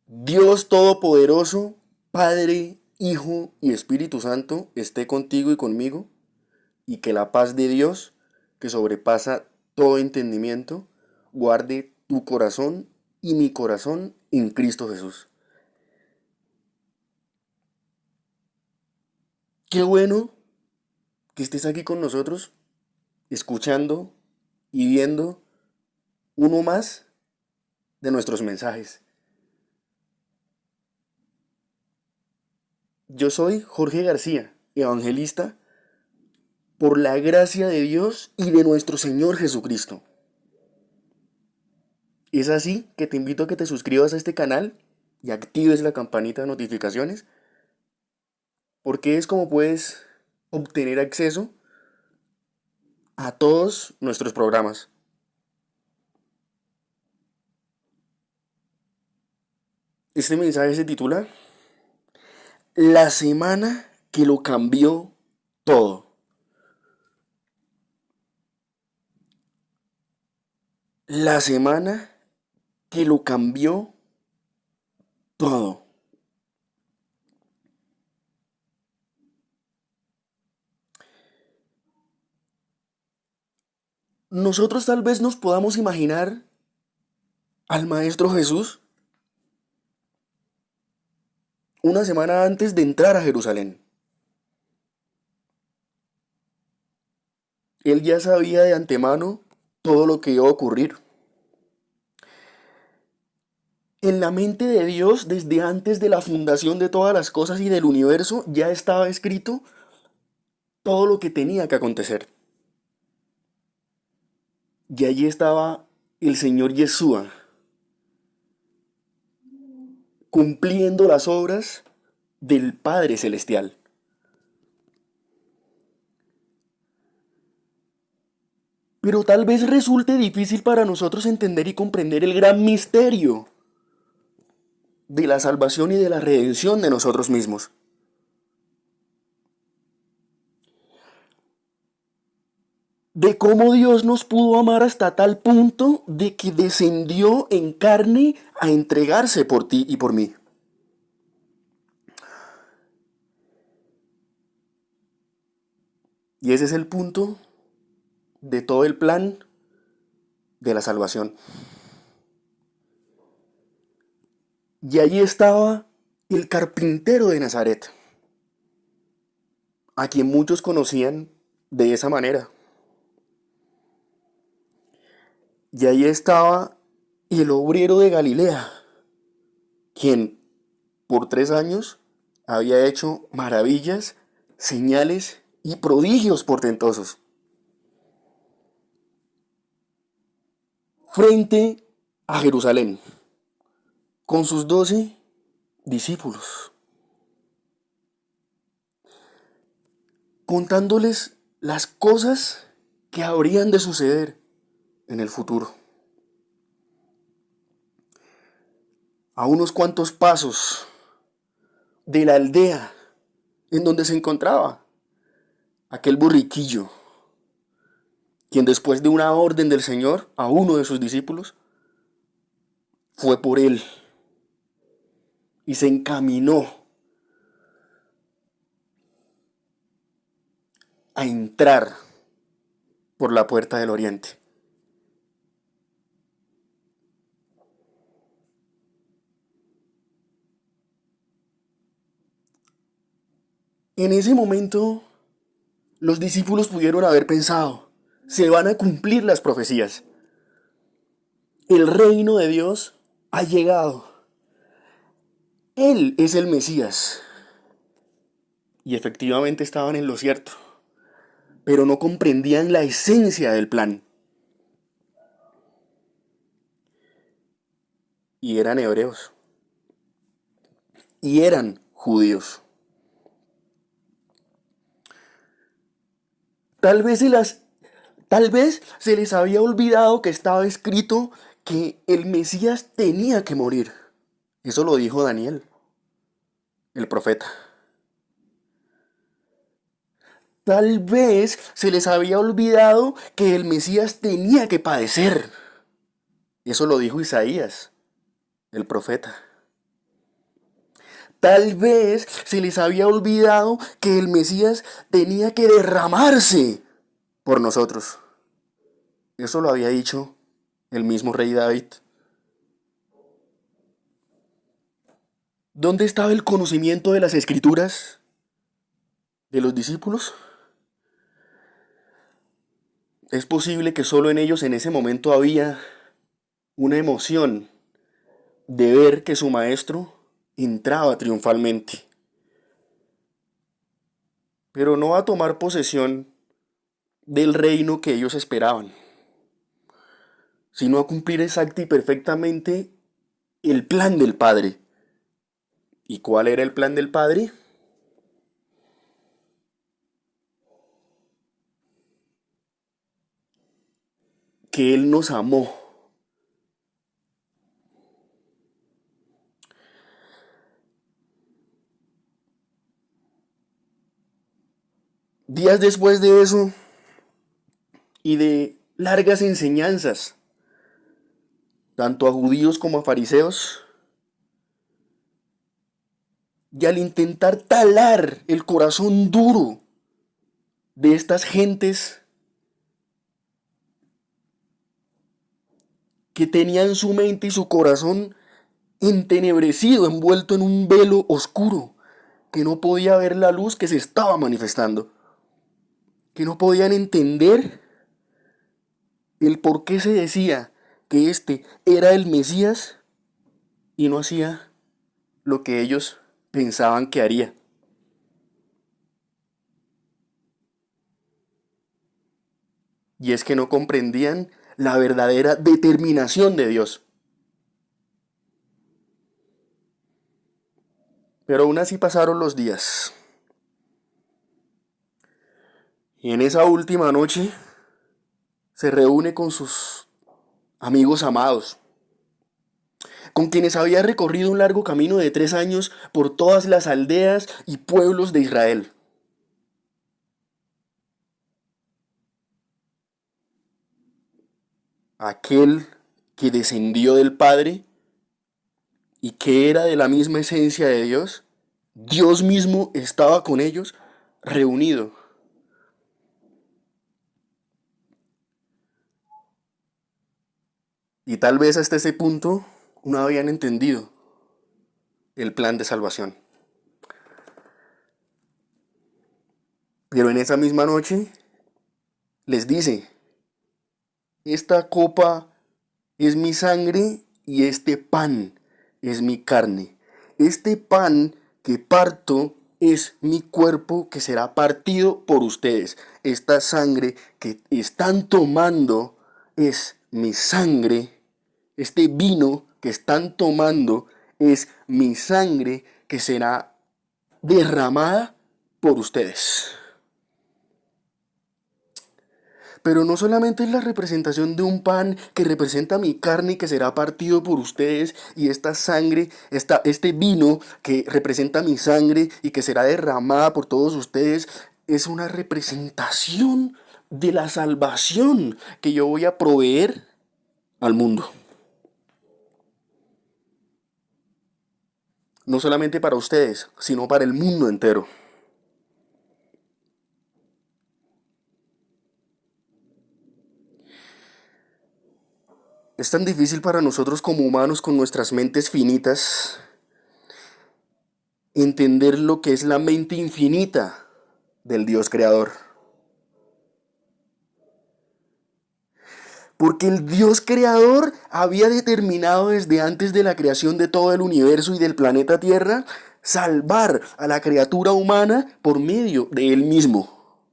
Dios Todopoderoso, Padre, Hijo y Espíritu Santo, esté contigo y conmigo, y que la paz de Dios, que sobrepasa todo entendimiento, guarde tu corazón y mi corazón en Cristo Jesús. Qué bueno que estés aquí con nosotros, escuchando y viendo uno más de nuestros mensajes. Yo soy Jorge García, evangelista, por la gracia de Dios y de nuestro Señor Jesucristo. Es así que te invito a que te suscribas a este canal y actives la campanita de notificaciones, porque es como puedes obtener acceso a todos nuestros programas. Este mensaje se titula La semana que lo cambió todo. La semana que lo cambió todo. Nosotros tal vez nos podamos imaginar al Maestro Jesús una semana antes de entrar a Jerusalén. Él ya sabía de antemano todo lo que iba a ocurrir. En la mente de Dios, desde antes de la fundación de todas las cosas y del universo, ya estaba escrito todo lo que tenía que acontecer. Y allí estaba el Señor Yeshua, cumpliendo las obras del Padre Celestial. Pero tal vez resulte difícil para nosotros entender y comprender el gran misterio de la salvación y de la redención de nosotros mismos. De cómo Dios nos pudo amar hasta tal punto de que descendió en carne a entregarse por ti y por mí. Y ese es el punto de todo el plan de la salvación. Y allí estaba el carpintero de Nazaret, a quien muchos conocían de esa manera. Y allí estaba el obrero de Galilea, quien por 3 años había hecho maravillas, señales y prodigios portentosos frente a Jerusalén, con sus 12 discípulos, contándoles las cosas que habrían de suceder en el futuro. A unos cuantos pasos de la aldea en donde se encontraba aquel borriquillo, quien después de una orden del Señor a uno de sus discípulos, fue por él y se encaminó a entrar por la puerta del oriente. En ese momento, los discípulos pudieron haber pensado, se van a cumplir las profecías. El reino de Dios ha llegado. Él es el Mesías. Y efectivamente estaban en lo cierto, pero no comprendían la esencia del plan. Y eran hebreos. Y eran judíos. Tal vez se les había olvidado que estaba escrito que el Mesías tenía que morir. Eso lo dijo Daniel, el profeta. Tal vez se les había olvidado que el Mesías tenía que padecer. Eso lo dijo Isaías, el profeta. Tal vez se les había olvidado que el Mesías tenía que derramarse por nosotros. Eso lo había dicho el mismo rey David. ¿Dónde estaba el conocimiento de las escrituras de los discípulos? Es posible que solo en ellos en ese momento había una emoción de ver que su maestro entraba triunfalmente, pero no a tomar posesión del reino que ellos esperaban, sino a cumplir exacta y perfectamente el plan del Padre. ¿Y cuál era el plan del Padre? Que Él nos amó. Días después de eso y de largas enseñanzas, tanto a judíos como a fariseos, y al intentar talar el corazón duro de estas gentes que tenían su mente y su corazón entenebrecido, envuelto en un velo oscuro, que no podía ver la luz que se estaba manifestando, que no podían entender el por qué se decía que este era el Mesías y no hacía lo que ellos pensaban que haría. Y es que no comprendían la verdadera determinación de Dios. Pero aún así pasaron los días. Y en esa última noche se reúne con sus amigos amados, con quienes había recorrido un largo camino de 3 años por todas las aldeas y pueblos de Israel. Aquel que descendió del Padre y que era de la misma esencia de Dios, Dios mismo estaba con ellos reunido. Y tal vez hasta ese punto no habían entendido el plan de salvación. Pero en esa misma noche les dice, esta copa es mi sangre y este pan es mi carne. Este pan que parto es mi cuerpo que será partido por ustedes. Esta sangre que están tomando es mi sangre. Este vino que están tomando es mi sangre que será derramada por ustedes. Pero no solamente es la representación de un pan que representa mi carne y que será partido por ustedes, y esta sangre, este vino que representa mi sangre y que será derramada por todos ustedes, es una representación de la salvación que yo voy a proveer al mundo. No solamente para ustedes, sino para el mundo entero. Es tan difícil para nosotros como humanos con nuestras mentes finitas entender lo que es la mente infinita del Dios creador. Porque el Dios creador había determinado desde antes de la creación de todo el universo y del planeta Tierra salvar a la criatura humana por medio de Él mismo,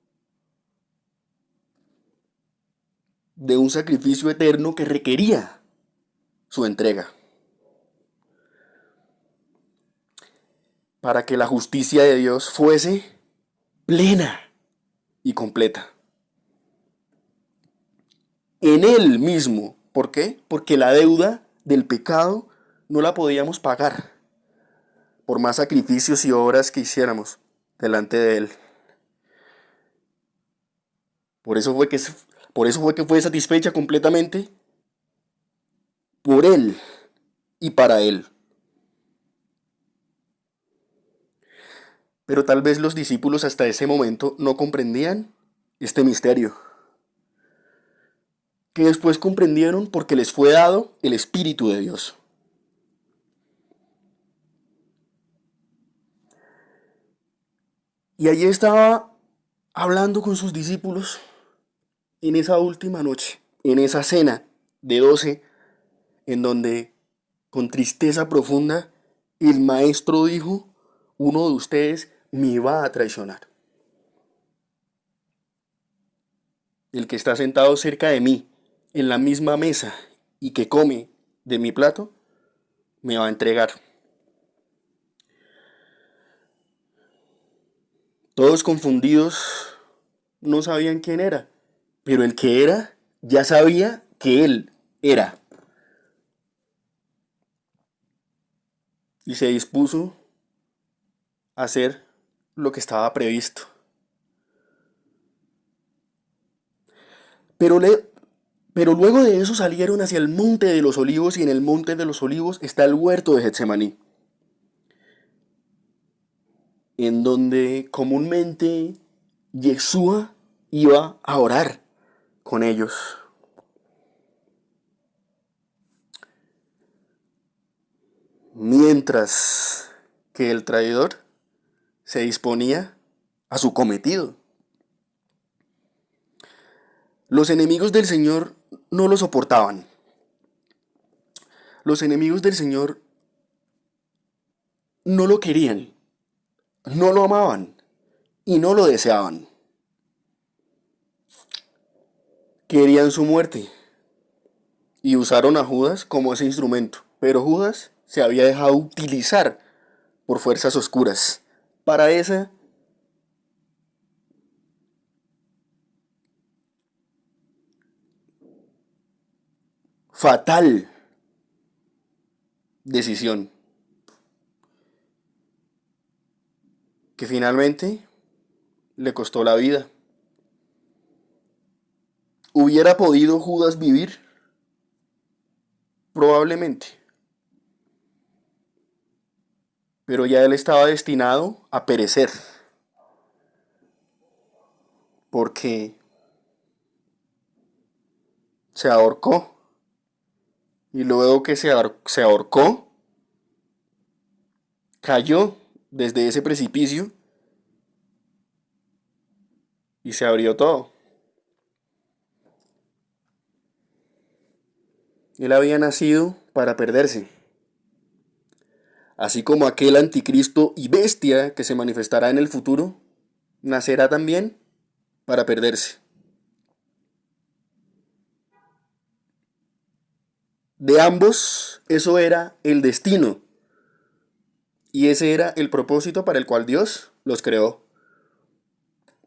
de un sacrificio eterno que requería su entrega, para que la justicia de Dios fuese plena y completa. En Él mismo. ¿Por qué? Porque la deuda del pecado no la podíamos pagar por más sacrificios y obras que hiciéramos delante de Él. Por eso fue que, fue satisfecha completamente por Él y para Él. Pero tal vez los discípulos hasta ese momento no comprendían este misterio, que después comprendieron porque les fue dado el Espíritu de Dios. Y allí estaba hablando con sus discípulos en esa última noche, en esa cena de 12, en donde con tristeza profunda el maestro dijo, uno de ustedes me va a traicionar. El que está sentado cerca de mí, en la misma mesa, y que come de mi plato, me va a entregar. Todos confundidos, no sabían quién era, pero el que era ya sabía que él era. Y se dispuso a hacer lo que estaba previsto. Pero, pero luego de eso salieron hacia el monte de los olivos y en el monte de los olivos está el huerto de Getsemaní, en donde comúnmente Yeshua iba a orar con ellos. Mientras que el traidor se disponía a su cometido. Los enemigos del Señor no lo soportaban. Los enemigos del Señor no lo querían, no lo amaban y no lo deseaban. Querían su muerte y usaron a Judas como ese instrumento. Pero Judas se había dejado utilizar por fuerzas oscuras para esa fatal decisión que finalmente le costó la vida. ¿Hubiera podido Judas vivir? Probablemente. Pero ya él estaba destinado a perecer, porque se ahorcó. Y luego que se ahorcó, cayó desde ese precipicio y se abrió todo. Él había nacido para perderse, así como aquel anticristo y bestia que se manifestará en el futuro, nacerá también para perderse. De ambos, eso era el destino. Y ese era el propósito para el cual Dios los creó.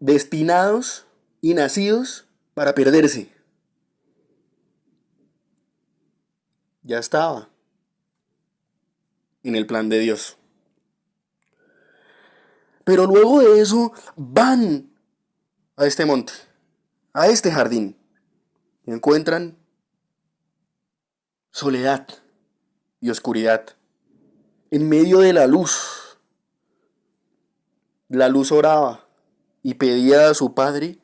Destinados y nacidos para perderse. Ya estaba en el plan de Dios. Pero luego de eso van a este monte, a este jardín, y encuentran soledad y oscuridad. En medio de la luz oraba y pedía a su padre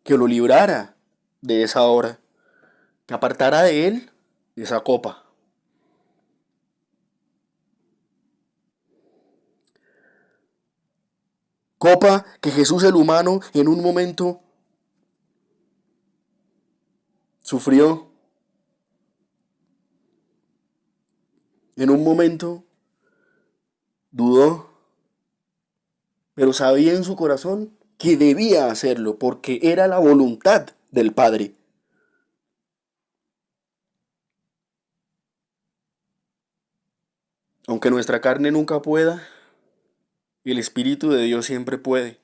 que lo librara de esa hora, que apartara de él esa copa. Copa que Jesús el humano en un momento sufrió, en un momento dudó, pero sabía en su corazón que debía hacerlo porque era la voluntad del Padre. Aunque nuestra carne nunca pueda, el Espíritu de Dios siempre puede.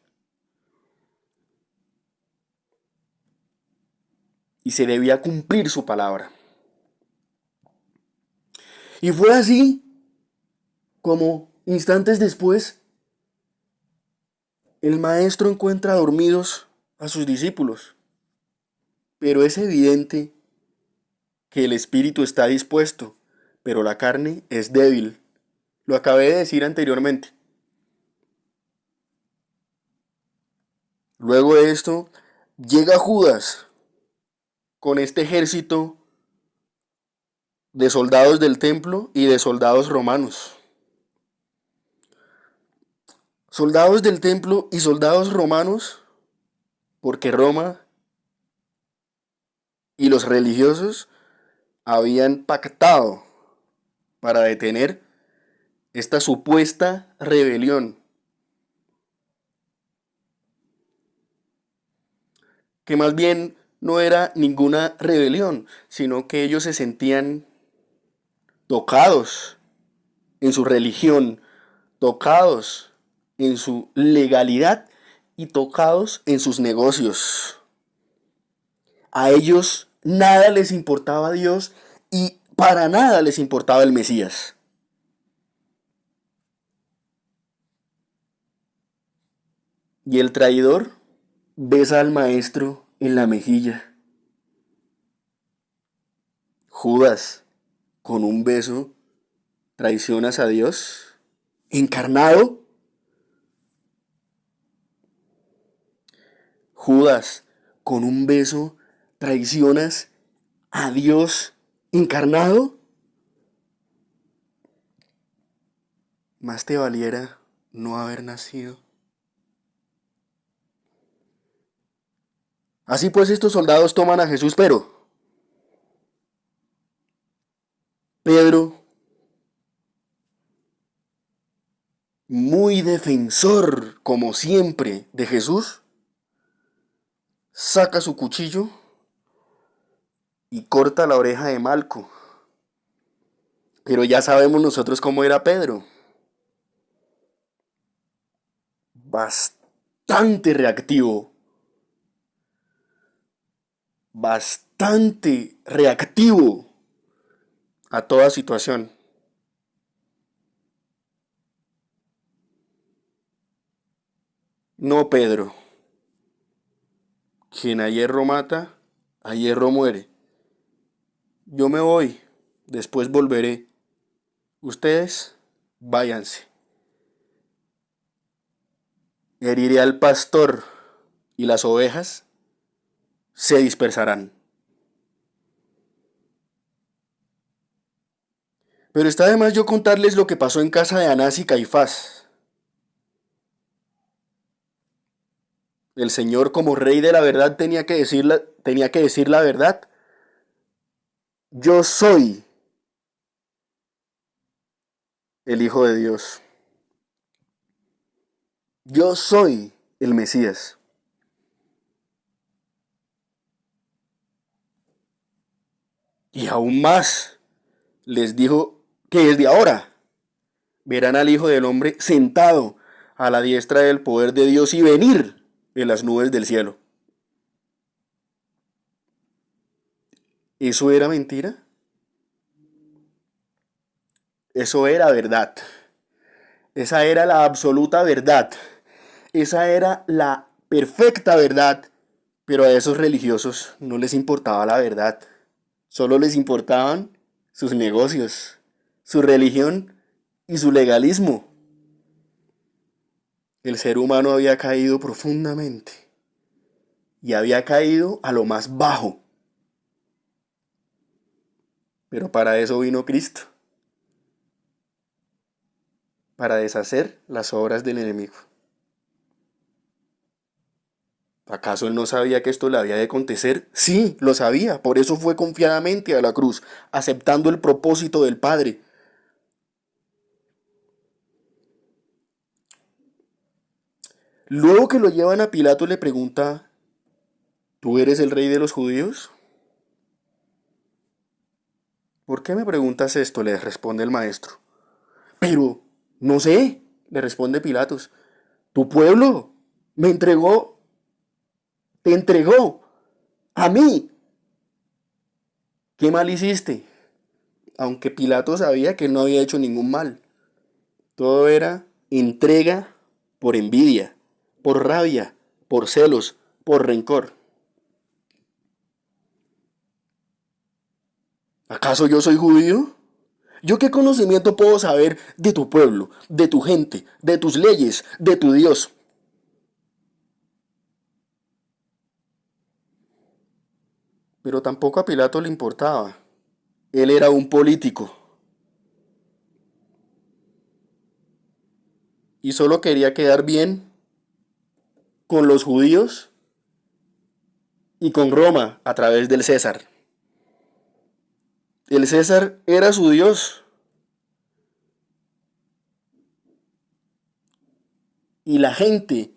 Y se debía cumplir su palabra. Y fue así como instantes después el maestro encuentra dormidos a sus discípulos. Pero es evidente que el espíritu está dispuesto, pero la carne es débil. Lo acabé de decir anteriormente. Luego de esto, llega Judas con este ejército de soldados del templo y de soldados romanos. Soldados del templo y soldados romanos, porque Roma y los religiosos habían pactado para detener esta supuesta rebelión, que más bien no era ninguna rebelión, sino que ellos se sentían tocados en su religión, tocados en su legalidad y tocados en sus negocios. A ellos nada les importaba Dios y para nada les importaba el Mesías. Y el traidor besa al maestro en la mejilla. Judas, con un beso, traicionas a Dios encarnado. Judas, con un beso, traicionas a Dios encarnado. Más te valiera no haber nacido. Así pues estos soldados toman a Jesús, pero Pedro, muy defensor como siempre de Jesús, saca su cuchillo y corta la oreja de Malco. Pero ya sabemos nosotros cómo era Pedro. Bastante reactivo. Bastante reactivo a toda situación. No, Pedro. Quien a hierro mata, a hierro muere. Yo me voy, después volveré. Ustedes, váyanse. Heriré al pastor y las ovejas se dispersarán. Pero está de más yo contarles lo que pasó en casa de Anás y Caifás. El Señor, como rey de la verdad, tenía que decir la verdad. Yo soy el Hijo de Dios. Yo soy el Mesías. Y aún más les dijo que desde ahora verán al Hijo del Hombre sentado a la diestra del poder de Dios y venir en las nubes del cielo. ¿Eso era mentira? Eso era verdad. Esa era la absoluta verdad. Esa era la perfecta verdad. Pero a esos religiosos no les importaba la verdad. Solo les importaban sus negocios, su religión y su legalismo. El ser humano había caído profundamente y había caído a lo más bajo. Pero para eso vino Cristo, para deshacer las obras del enemigo. ¿Acaso él no sabía que esto le había de acontecer? Sí, lo sabía, por eso fue confiadamente a la cruz, aceptando el propósito del Padre. Luego que lo llevan a Pilato le pregunta, ¿tú eres el rey de los judíos? ¿Por qué me preguntas esto? Le responde el maestro. Pero, no sé, le responde Pilatos. Tu pueblo me entregó, te entregó a mí. ¿Qué mal hiciste? Aunque Pilato sabía que él no había hecho ningún mal. Todo era entrega por envidia, por rabia, por celos, por rencor. ¿Acaso yo soy judío? ¿Yo qué conocimiento puedo saber de tu pueblo, de tu gente, de tus leyes, de tu Dios? pero tampoco a Pilato le importaba. Él era un político y solo quería quedar bien con los judíos y con Roma a través del César. El César era su Dios y la gente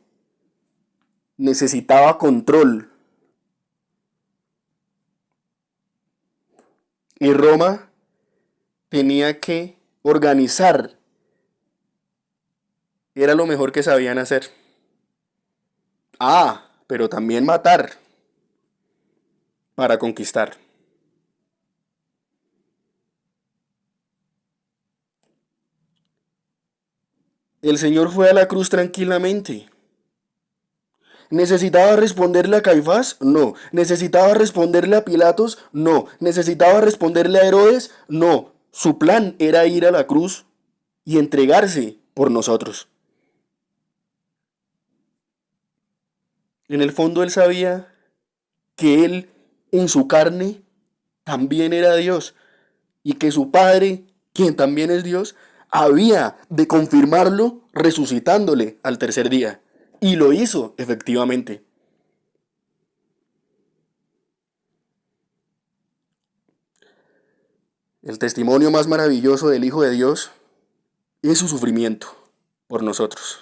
necesitaba control. Y Roma tenía que organizar. Era lo mejor que sabían hacer. Ah, pero también matar para conquistar. El Señor fue a la cruz tranquilamente. ¿Necesitaba responderle a Caifás? No. ¿Necesitaba responderle a Pilatos? No. ¿Necesitaba responderle a Herodes? No. Su plan era ir a la cruz y entregarse por nosotros. En el fondo él sabía que él en su carne también era Dios y que su Padre, quien también es Dios, había de confirmarlo resucitándole al tercer día. Y lo hizo efectivamente. El testimonio más maravilloso del Hijo de Dios es su sufrimiento por nosotros.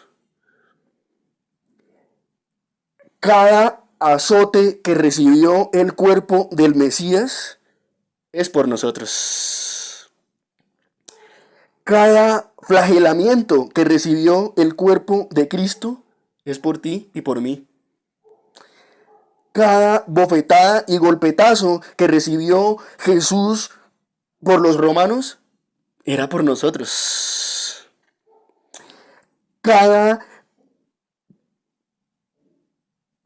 Cada azote que recibió el cuerpo del Mesías es por nosotros. Cada flagelamiento que recibió el cuerpo de Cristo es por ti y por mí. Cada bofetada y golpetazo que recibió Jesús por los romanos era por nosotros. Cada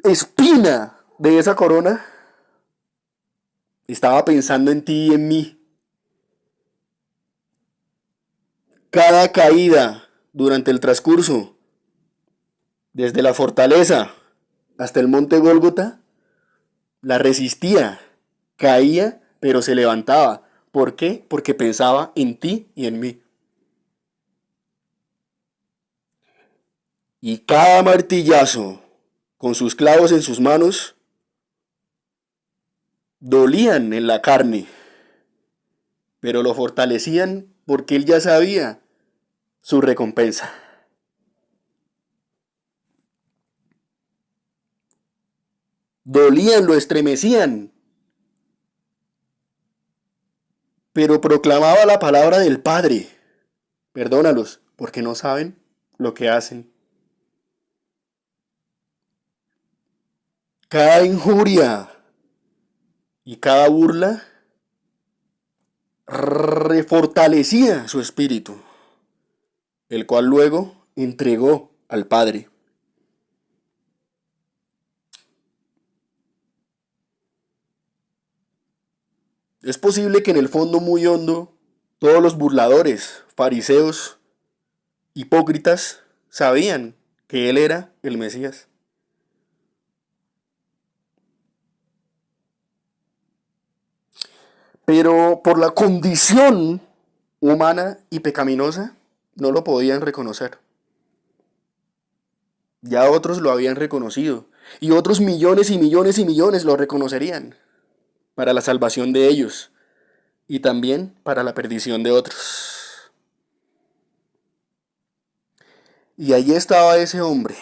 espina de esa corona estaba pensando en ti y en mí. Cada caída durante el transcurso, desde la fortaleza hasta el monte Gólgota, la resistía, caía, pero se levantaba. ¿Por qué? Porque pensaba en ti y en mí. Y cada martillazo, con sus clavos en sus manos, dolían en la carne, pero lo fortalecían porque él ya sabía su recompensa. Dolían, lo estremecían, pero proclamaba la palabra del Padre. Perdónalos, porque no saben lo que hacen. Cada injuria y cada burla refortalecía su espíritu, el cual luego entregó al Padre. Es posible que en el fondo muy hondo todos los burladores, fariseos, hipócritas, sabían que él era el Mesías. Pero por la condición humana y pecaminosa no lo podían reconocer. Ya otros lo habían reconocido y otros millones y millones y millones lo reconocerían para la salvación de ellos y también para la perdición de otros. Y allí estaba ese hombre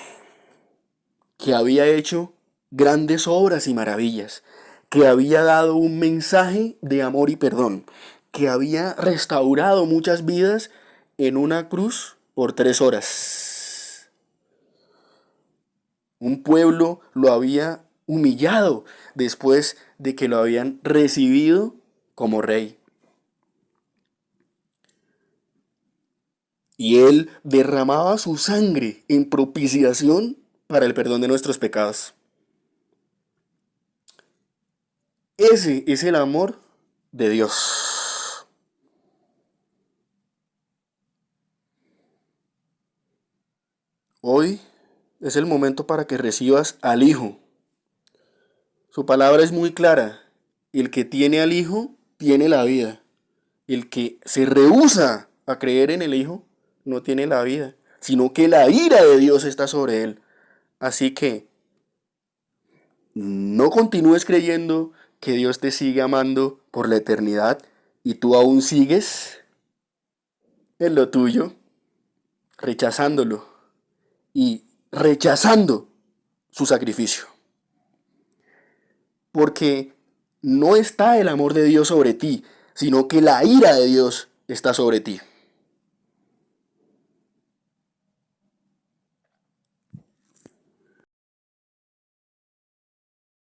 que había hecho grandes obras y maravillas, que había dado un mensaje de amor y perdón, que había restaurado muchas vidas en una cruz por 3 horas. Un pueblo lo había humillado después de que lo habían recibido como rey. Y él derramaba su sangre en propiciación para el perdón de nuestros pecados. Ese es el amor de Dios. Hoy es el momento para que recibas al Hijo. Su palabra es muy clara El que tiene al Hijo tiene la vida. El que se rehúsa a creer en el Hijo no tiene la vida, sino que la ira de Dios está sobre él. Así que no continúes creyendo que Dios te sigue amando por la eternidad y tú aún sigues en lo tuyo, rechazándolo y rechazando su sacrificio. Porque no está el amor de Dios sobre ti, sino que la ira de Dios está sobre ti.